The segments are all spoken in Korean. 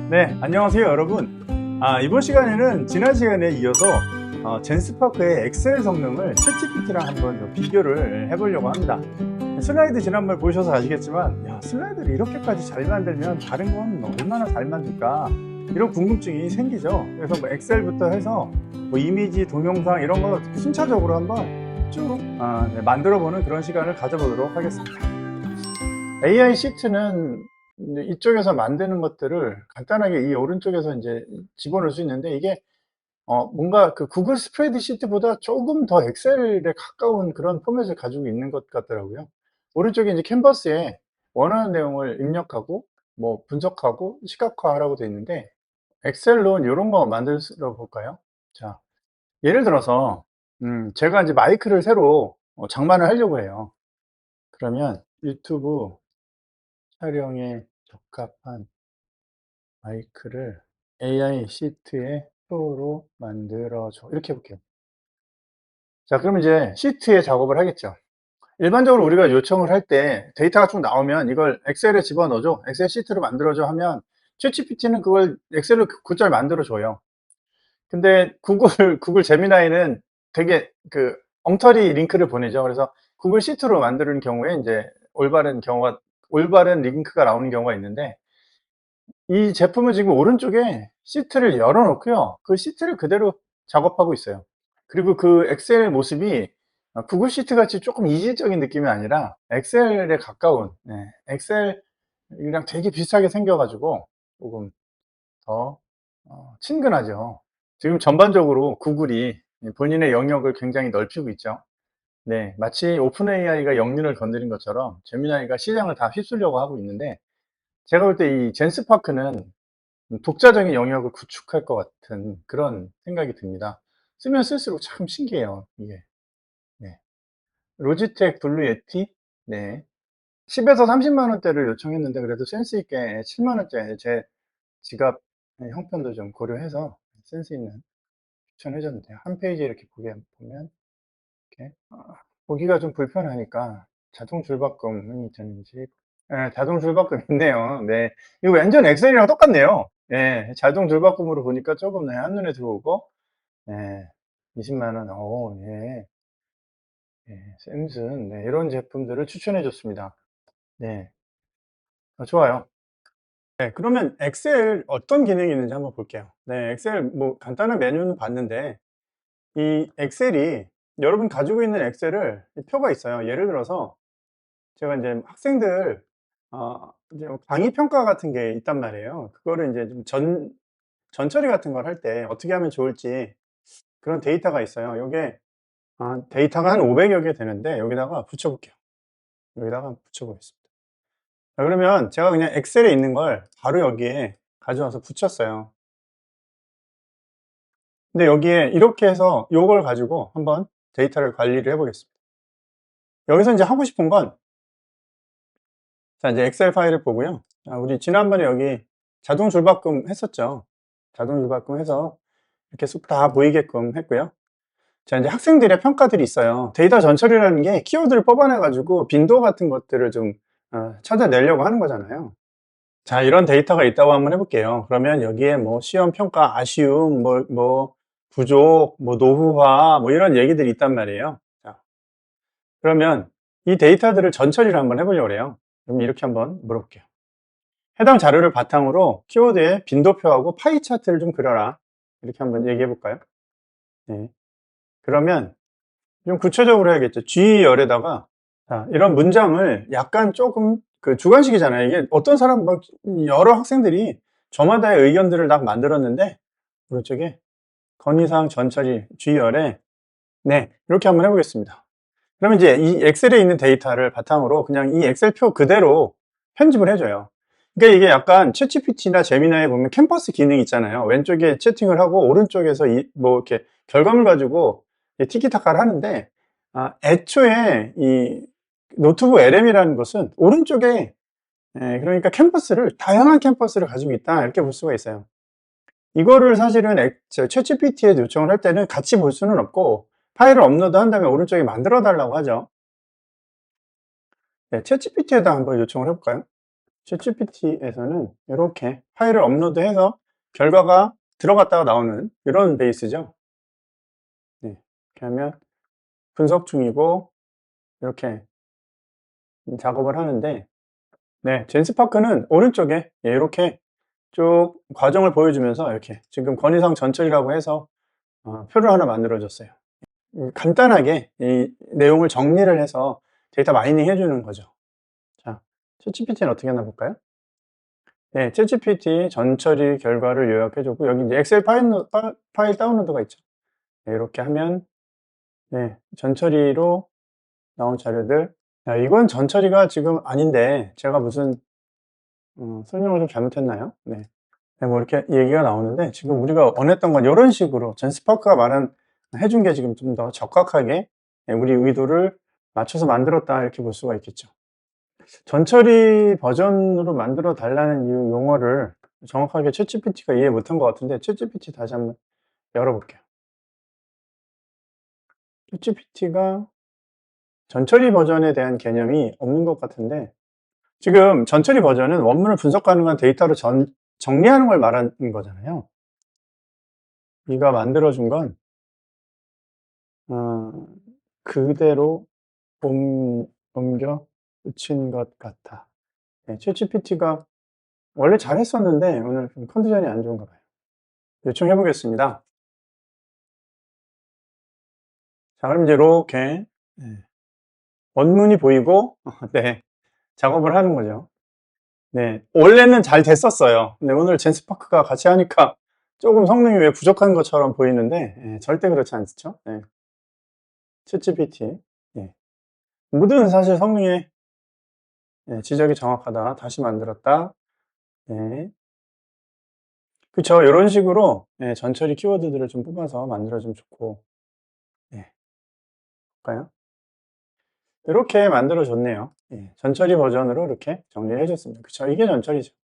네, 안녕하세요 여러분. 이번 시간에는 지난 시간에 이어서 젠스파크의 엑셀 성능을 챗GPT랑 한번 좀 비교를 해보려고 합니다. 슬라이드 지난번 보셔서 아시겠지만 슬라이드를 이렇게까지 잘 만들면 다른 건 얼마나 잘 만들까 이런 궁금증이 생기죠. 그래서 뭐 엑셀부터 해서 뭐 이미지, 동영상 이런 거 순차적으로 한번 쭉 만들어 보는 그런 시간을 가져보도록 하겠습니다. AI 시트는 이쪽에서 만드는 것들을 간단하게 이 오른쪽에서 이제 집어넣을 수 있는데, 이게 뭔가 그 구글 스프레드시트보다 조금 더 엑셀에 가까운 그런 포맷을 가지고 있는 것 같더라고요. 오른쪽에 이제 캔버스에 원하는 내용을 입력하고 뭐 분석하고 시각화하라고 되어 있는데, 엑셀로 이런 거 만들어 볼까요? 자, 예를 들어서 제가 이제 마이크를 새로 장만을 하려고 해요. 그러면 유튜브 촬영에 적합한 마이크를 AI 시트에 표로 만들어줘, 이렇게 해볼게요. 자, 그럼 이제 시트에 작업을 하겠죠. 일반적으로 우리가 요청을 할 때 데이터가 쭉 나오면 이걸 엑셀에 집어넣어줘, 엑셀 시트로 만들어줘 하면 챗GPT는 그걸 엑셀로 곧잘 만들어줘요. 근데 구글 제미나이는 되게 그 엉터리 링크를 보내죠. 그래서 구글 시트로 만드는 경우에 이제 올바른 링크가 나오는 경우가 있는데, 이 제품은 지금 오른쪽에 시트를 열어 놓고요, 그 시트를 그대로 작업하고 있어요. 그리고 그 엑셀 모습이 구글 시트 같이 조금 이질적인 느낌이 아니라 엑셀에 가까운, 엑셀이랑 되게 비슷하게 생겨 가지고 조금 더 친근하죠. 지금 전반적으로 구글이 본인의 영역을 굉장히 넓히고 있죠. 네, 마치 오픈 AI가 영린을 건드린 것처럼 제미나이가 시장을 다 휩쓸려고 하고 있는데, 제가 볼 때 이 젠스파크는 독자적인 영역을 구축할 것 같은 그런 생각이 듭니다. 쓰면 쓸수록 참 신기해요, 이게. 네. 로지텍 블루 예티? 네. 10에서 30만 원대를 요청했는데, 그래도 센스 있게 7만 원대 제 지갑 형편도 좀 고려해서 센스 있는 추천해 줬는데요. 한 페이지 이렇게 보면 이렇게 보기가 좀 불편하니까 자동 줄바꿈이 되는지. 예, 자동 줄바꿈 있네요. 네. 이거 완전 엑셀이랑 똑같네요. 예, 자동 줄바꿈으로 보니까 조금 한눈에 들어오고, 예, 20만 원, 예, 예, 샘슨, 네, 이런 제품들을 추천해 줬습니다. 네, 좋아요. 네, 그러면 엑셀 어떤 기능이 있는지 한번 볼게요. 네, 엑셀 뭐 간단한 메뉴는 봤는데, 이 엑셀이 여러분 가지고 있는 엑셀을 표가 있어요. 예를 들어서 제가 이제 학생들 이제 강의 평가 같은 게 있단 말이에요. 그거를 이제 좀 전처리 같은 걸 할 때 어떻게 하면 좋을지 그런 데이터가 있어요. 요게 데이터가 한 500여 개 되는데, 여기다가 붙여 볼게요. 여기다가 붙여 보겠습니다. 자, 그러면 제가 그냥 엑셀에 있는 걸 바로 여기에 가져와서 붙였어요. 근데 여기에 이렇게 해서 요걸 가지고 한번 데이터를 관리를 해 보겠습니다. 여기서 이제 하고 싶은 건, 자, 이제 엑셀 파일을 보고요. 우리 지난번에 여기 자동 줄바꿈 했었죠. 자동 줄바꿈 해서 이렇게 쑥 다 보이게끔 했고요. 자, 이제 학생들의 평가들이 있어요. 데이터 전처리라는 게 키워드를 뽑아내 가지고 빈도 같은 것들을 좀 찾아내려고 하는 거잖아요. 자, 이런 데이터가 있다고 한번 해볼게요. 그러면 여기에 뭐 시험 평가 아쉬움, 뭐 부족, 뭐 노후화, 뭐 이런 얘기들이 있단 말이에요. 자, 그러면 이 데이터들을 전처리를 한번 해보려고 해요. 그럼 이렇게 한번 물어볼게요. 해당 자료를 바탕으로 키워드에 빈도표하고 파이 차트를 좀 그려라, 이렇게 한번 얘기해 볼까요? 네. 그러면 좀 구체적으로 해야겠죠. G열에다가, 자, 이런 문장을 약간 조금 그 주관식이잖아요. 이게 어떤 사람, 뭐 여러 학생들이 저마다의 의견들을 딱 만들었는데, 오른쪽에 건의사항 전처리 G열에, 네, 이렇게 한번 해보겠습니다. 그러면 이제 이 엑셀에 있는 데이터를 바탕으로 그냥 이 엑셀 표 그대로 편집을 해줘요. 그러니까 이게 약간 챗GPT나 제미나이에 보면 캠퍼스 기능이 있잖아요. 왼쪽에 채팅을 하고 오른쪽에서 뭐 이렇게 결과물 가지고 티키타카를 하는데, 애초에 이 노트북 LM이라는 것은 오른쪽에, 그러니까 다양한 캠퍼스를 가지고 있다, 이렇게 볼 수가 있어요. 이거를 사실은 챗GPT에 요청을 할 때는 같이 볼 수는 없고, 파일을 업로드 한 다음에 오른쪽에 만들어 달라고 하죠. 네, 챗GPT에다 한번 요청을 해볼까요? 챗GPT에서는 이렇게 파일을 업로드해서 결과가 들어갔다가 나오는 이런 베이스죠. 네, 이렇게 하면 분석 중이고 이렇게 작업을 하는데, 네, 젠스파크는 오른쪽에 이렇게 쭉 과정을 보여주면서 이렇게 지금 권희상 전철이라고 해서 표를 하나 만들어 줬어요. 간단하게 이 내용을 정리를 해서 데이터 마이닝 해주는 거죠. 자, 챗GPT는 어떻게 하나 볼까요? 네, 챗GPT 전처리 결과를 요약해주고 여기 이제 엑셀 파일 다운로드가 있죠. 네, 이렇게 하면 네, 전처리로 나온 자료들. 자, 이건 전처리가 지금 아닌데 제가 무슨 설명을 좀 잘못했나요? 네. 네, 뭐 이렇게 얘기가 나오는데 지금 우리가 원했던 건 이런 식으로 젠스파크가 해준 게 지금 좀 더 적확하게 우리 의도를 맞춰서 만들었다 이렇게 볼 수가 있겠죠. 전처리 버전으로 만들어 달라는 이 용어를 정확하게 챗GPT가 이해 못한 것 같은데 챗GPT 다시 한번 열어볼게요. 챗GPT가 전처리 버전에 대한 개념이 없는 것 같은데 지금 전처리 버전은 원문을 분석 가능한 데이터로 정리하는 걸 말하는 거잖아요. 네가 만들어준 건 그대로 옮겨 붙인 것 같아. 네, 챗GPT가 원래 잘했었는데 오늘 좀 컨디션이 안 좋은가 봐요. 요청해 보겠습니다. 자, 그럼 이제 이렇게 원문이 보이고 네, 작업을 하는 거죠. 네, 원래는 잘 됐었어요. 근데 오늘 젠스파크가 같이 하니까 조금 성능이 왜 부족한 것처럼 보이는데 절대 그렇지 않죠. 네. 챗GPT 모든 사실 성능에 지적이 정확하다. 다시 만들었다. 네. 그쵸. 이런 식으로 전처리 키워드들을 좀 뽑아서 만들어주면 좋고. 네. 볼까요? 이렇게 만들어줬네요. 전처리 버전으로 이렇게 정리해 줬습니다. 그쵸. 이게 전처리죠.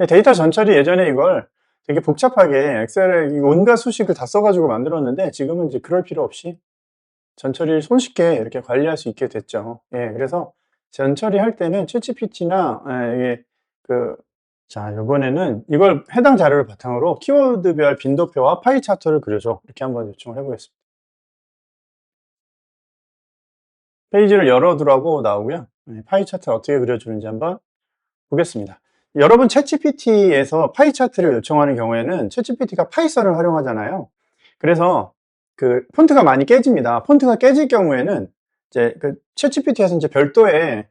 데이터 전처리 예전에 이걸 되게 복잡하게 엑셀에 온갖 수식을 다 써가지고 만들었는데 지금은 이제 그럴 필요 없이 전처리를 손쉽게 이렇게 관리할 수 있게 됐죠. 그래서 전처리 할 때는 챗GPT나 이게 자, 이번에는 이걸 해당 자료를 바탕으로 키워드별 빈도표와 파이 차트를 그려줘. 이렇게 한번 요청을 해보겠습니다. 페이지를 열어두라고 나오고요. 파이 차트를 어떻게 그려주는지 한번 보겠습니다. 여러분 챗GPT에서 파이 차트를 요청하는 경우에는 챗GPT가 파이썬을 활용하잖아요. 그래서 그 폰트가 많이 깨집니다. 폰트가 깨질 경우에는 이제 그 챗GPT에서 이제 별도의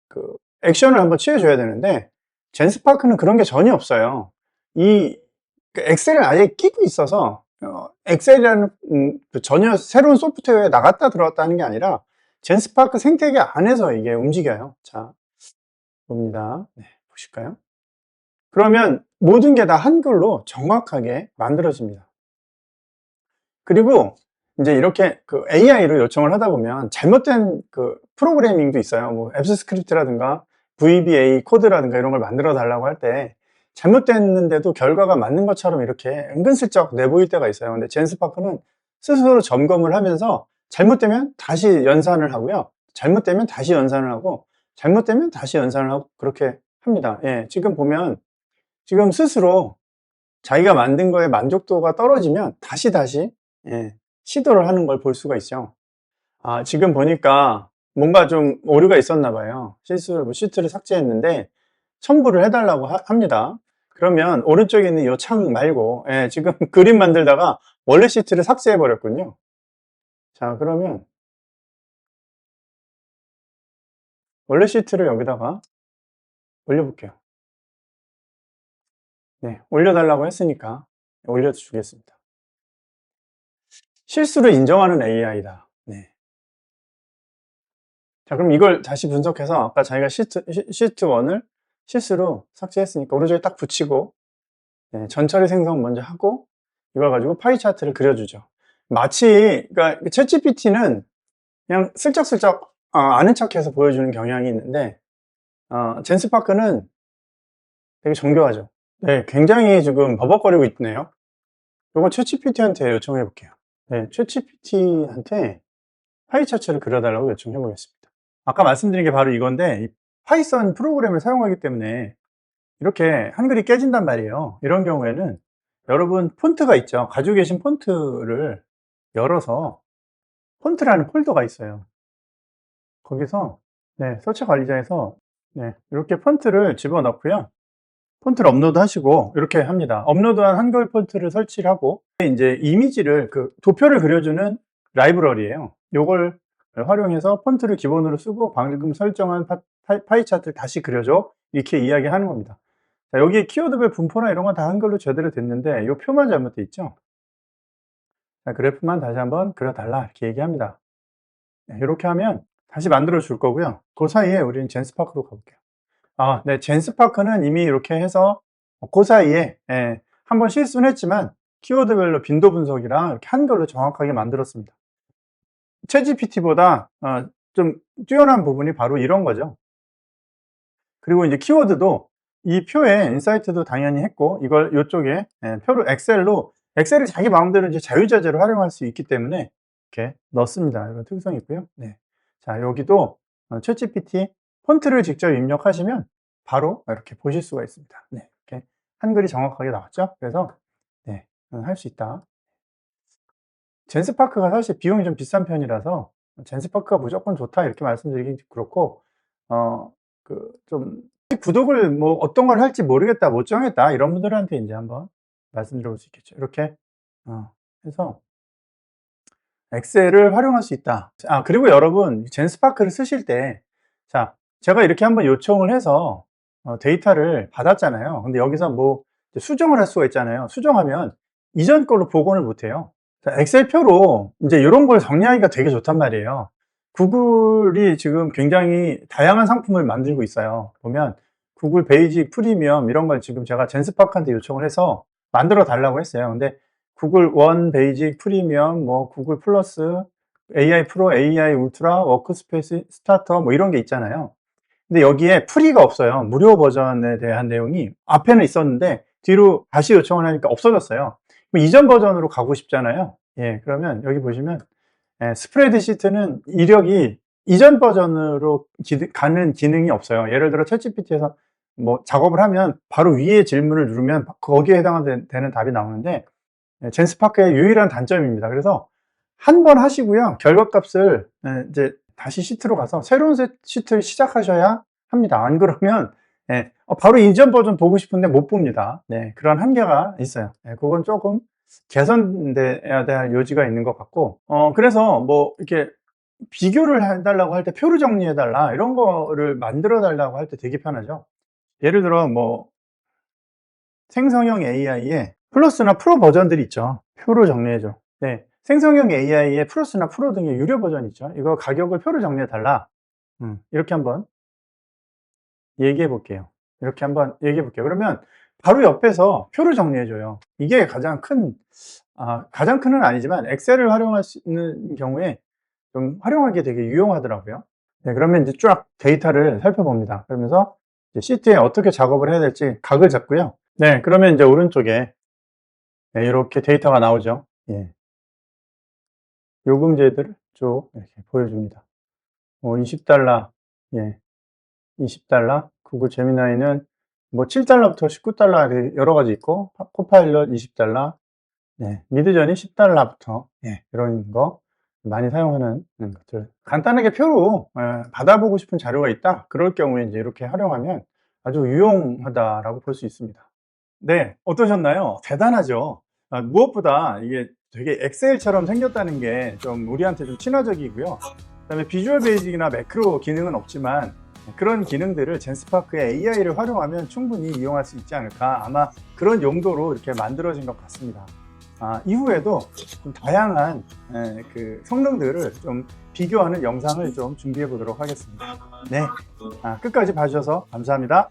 그 액션을 한번 취해줘야 되는데 젠스파크는 그런 게 전혀 없어요. 그 엑셀을 아예 끼고 있어서 엑셀이라는 전혀 새로운 소프트웨어에 나갔다 들어왔다 하는 게 아니라 젠스파크 생태계 안에서 이게 움직여요. 자, 봅니다. 네, 보실까요? 그러면 모든 게 다 한글로 정확하게 만들어집니다. 그리고 이제 이렇게 그 AI로 요청을 하다 보면 잘못된 그 프로그래밍도 있어요. 뭐 앱스 스크립트라든가 VBA 코드라든가 이런 걸 만들어 달라고 할 때 잘못됐는데도 결과가 맞는 것처럼 이렇게 은근슬쩍 내보일 때가 있어요. 근데 젠스파크는 스스로 점검을 하면서 잘못되면 다시 연산을 하고요. 잘못되면 다시 연산을 하고 잘못되면 다시 연산을 하고 그렇게 합니다. 지금 보면 지금 스스로 자기가 만든 거에 만족도가 떨어지면 다시 시도를 하는 걸 볼 수가 있죠. 지금 보니까 뭔가 좀 오류가 있었나 봐요. 시트를 삭제했는데 첨부를 해달라고 합니다. 그러면 오른쪽에 있는 이 창 말고 지금 그림 만들다가 원래 시트를 삭제해 버렸군요. 자, 그러면 원래 시트를 여기다가 올려볼게요. 네, 올려달라고 했으니까 올려주겠습니다. 실수를 인정하는 AI다. 네. 자, 그럼 이걸 다시 분석해서 아까 자기가 시트 1을 실수로 삭제했으니까 오른쪽에 딱 붙이고 전처리 생성 먼저 하고 이걸 가지고 파이 차트를 그려주죠. 마치 그러니까 챗GPT는 그냥 슬쩍슬쩍 아는 척해서 보여주는 경향이 있는데 젠스파크는 되게 정교하죠. 네, 굉장히 지금 버벅거리고 있네요. 이거 챗GPT한테 요청해 볼게요. 네, 챗GPT한테 파이 차트를 그려달라고 요청해 보겠습니다. 아까 말씀드린 게 바로 이건데 파이썬 프로그램을 사용하기 때문에 이렇게 한글이 깨진단 말이에요. 이런 경우에는 여러분 폰트가 있죠. 가지고 계신 폰트를 열어서 폰트라는 폴더가 있어요. 거기서 서치 관리자에서 이렇게 폰트를 집어넣고요. 폰트를 업로드 하시고 이렇게 합니다. 업로드한 한글 폰트를 설치를 하고 이제 이미지를 도표를 그려주는 라이브러리예요. 요걸 활용해서 폰트를 기본으로 쓰고 방금 설정한 파이 차트를 다시 그려줘 이렇게 이야기하는 겁니다. 자, 여기 키워드별 분포나 이런 건 다 한글로 제대로 됐는데 이 표만 잘못돼 있죠. 자, 그래프만 다시 한번 그려달라 이렇게 얘기합니다. 이렇게 하면 다시 만들어 줄 거고요. 그 사이에 우리는 젠스파크로 가볼게요. 젠스파크는 이미 이렇게 해서 그 사이에 한번 실수는 했지만 키워드별로 빈도 분석이랑 이렇게 한글로 정확하게 만들었습니다. 챗GPT보다 좀 뛰어난 부분이 바로 이런 거죠. 그리고 이제 키워드도 이 표에 인사이트도 당연히 했고 이걸 이쪽에 표를 엑셀을 자기 마음대로 이제 자유자재로 활용할 수 있기 때문에 이렇게 넣습니다. 이런 특성이 있고요. 자, 여기도 챗GPT 폰트를 직접 입력하시면 바로 이렇게 보실 수가 있습니다. 이렇게 한글이 정확하게 나왔죠. 그래서 할 수 있다. 젠스파크가 사실 비용이 좀 비싼 편이라서 젠스파크가 무조건 좋다 이렇게 말씀드리기 그렇고 좀 구독을 뭐 어떤 걸 할지 모르겠다 못 정했다 이런 분들한테 이제 한번 말씀드려 볼 수 있겠죠. 이렇게 해서 엑셀을 활용할 수 있다. 그리고 여러분 젠스파크를 쓰실 때 제가 이렇게 한번 요청을 해서 데이터를 받았잖아요. 근데 여기서 뭐 수정을 할 수가 있잖아요. 수정하면 이전 걸로 복원을 못 해요. 엑셀표로 이제 이런 걸 정리하기가 되게 좋단 말이에요. 구글이 지금 굉장히 다양한 상품을 만들고 있어요. 보면 구글 베이직, 프리미엄 이런 걸 지금 제가 젠스파크한테 요청을 해서 만들어 달라고 했어요. 근데 구글 원, 베이직, 프리미엄, 뭐 구글 플러스, AI 프로, AI 울트라, 워크스페이스, 스타터 뭐 이런 게 있잖아요. 근데 여기에 프리가 없어요. 무료 버전에 대한 내용이 앞에는 있었는데 뒤로 다시 요청을 하니까 없어졌어요. 이전 버전으로 가고 싶잖아요. 그러면 여기 보시면 스프레드시트는 이력이 이전 버전으로 가는 기능이 없어요. 예를 들어 챗GPT에서 뭐 작업을 하면 바로 위에 질문을 누르면 거기에 해당되는 답이 나오는데 젠스파크의 유일한 단점입니다. 그래서 한 번 하시고요. 결과값을 이제 다시 시트로 가서 새로운 시트를 시작하셔야 합니다. 안 그러면 바로 이전 버전 보고 싶은데 못 봅니다. 그런 한계가 있어요. 그건 조금 개선돼야 될 요지가 있는 것 같고 그래서 뭐 이렇게 비교를 해달라고 할 때 표를 정리해달라 이런 거를 만들어 달라고 할 때 되게 편하죠. 예를 들어 뭐 생성형 AI에 플러스나 프로 버전들이 있죠. 표로 정리해줘. 생성형 AI에 플러스나 프로 등의 유료 버전이 있죠. 이거 가격을 표로 정리해 달라. 이렇게 한번 얘기해 볼게요. 이렇게 한번 얘기해 볼게요. 그러면 바로 옆에서 표를 정리해 줘요. 이게 가장 큰은 아니지만 엑셀을 활용할 수 있는 경우에 좀 활용하기 되게 유용하더라고요. 그러면 이제 쫙 데이터를 살펴봅니다. 그러면서 이제 시트에 어떻게 작업을 해야 될지 각을 잡고요. 그러면 이제 오른쪽에 이렇게 데이터가 나오죠. 요금제들을 쭉 이렇게 보여줍니다. 20달러, 20달러, 구글 제미나이는 뭐 7달러부터 19달러 여러 가지 있고, 코파일럿 20달러, 미드전이 10달러부터, 이런 거 많이 사용하는 것들. 간단하게 표로 받아보고 싶은 자료가 있다. 그럴 경우에 이제 이렇게 활용하면 아주 유용하다라고 볼 수 있습니다. 어떠셨나요? 대단하죠? 무엇보다 이게 되게 엑셀처럼 생겼다는 게 좀 우리한테 좀 친화적이고요. 그다음에 비주얼 베이직이나 매크로 기능은 없지만 그런 기능들을 젠스파크의 AI를 활용하면 충분히 이용할 수 있지 않을까. 아마 그런 용도로 이렇게 만들어진 것 같습니다. 이후에도 좀 다양한 그 성능들을 좀 비교하는 영상을 좀 준비해 보도록 하겠습니다. 끝까지 봐주셔서 감사합니다.